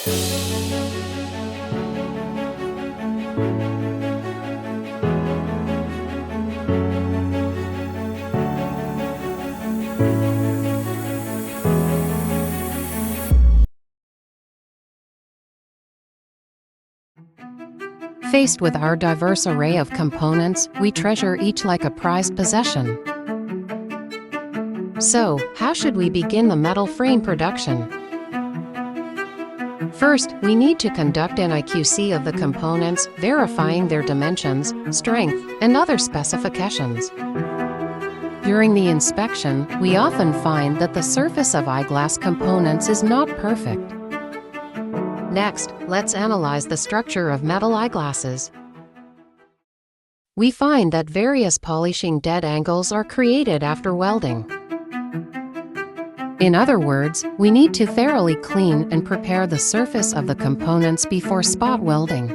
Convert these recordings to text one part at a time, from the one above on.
Faced with our diverse array of components, we treasure each like a prized possession. So, how should we begin the metal frame production? First, we need to conduct an IQC of the components, verifying their dimensions, strength, and other specifications. During the inspection, we often find that the surface of eyeglass components is not perfect. Next, let's analyze the structure of metal eyeglasses. We find that various polishing dead angles are created after welding. In other words, we need to thoroughly clean and prepare the surface of the components before spot welding.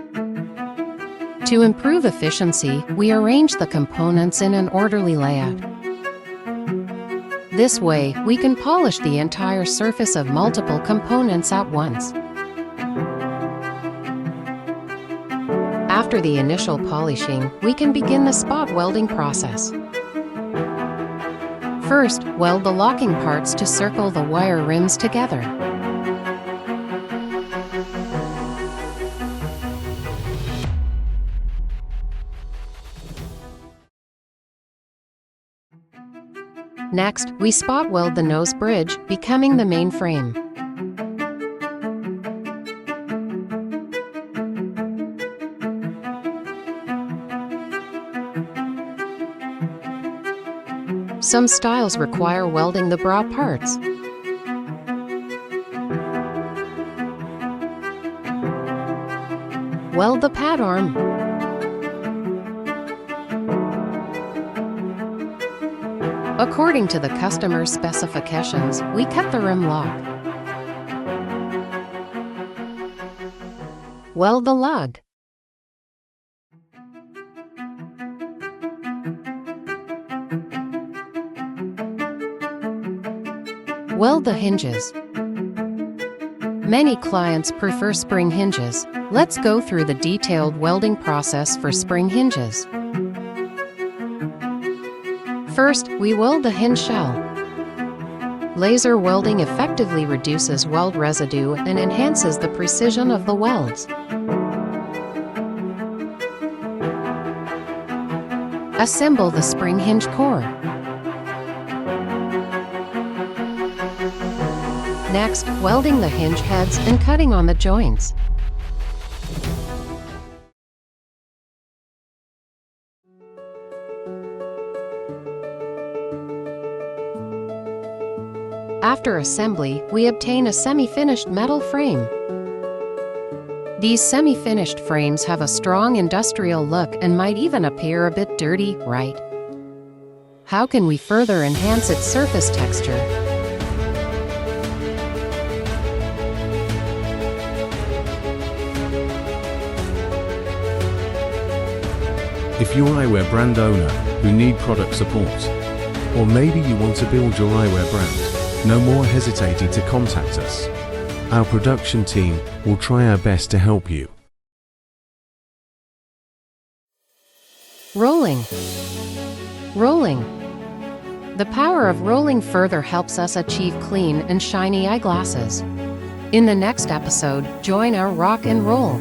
To improve efficiency, we arrange the components in an orderly layout. This way, we can polish the entire surface of multiple components at once. After the initial polishing, we can begin the spot welding process. First, weld the locking parts to circle the wire rims together. Next, we spot weld the nose bridge, becoming the main frame. Some styles require welding the bra parts. Weld the pad arm. According to the customer's specifications, we cut the rim lock. Weld the lug. Weld the hinges. Many clients prefer spring hinges. Let's go through the detailed welding process for spring hinges. First, we weld the hinge shell. Laser welding effectively reduces weld residue and enhances the precision of the welds. Assemble the spring hinge core. Next, welding the hinge heads and cutting on the joints. After assembly, we obtain a semi-finished metal frame. These semi-finished frames have a strong industrial look and might even appear a bit dirty, right? How can we further enhance its surface texture? If you're an eyewear brand owner who need product support, or maybe you want to build your eyewear brand, no more hesitating to contact us. Our production team will try our best to help you. Rolling. Rolling. The power of rolling further helps us achieve clean and shiny eyeglasses. In the next episode, join our rock and roll.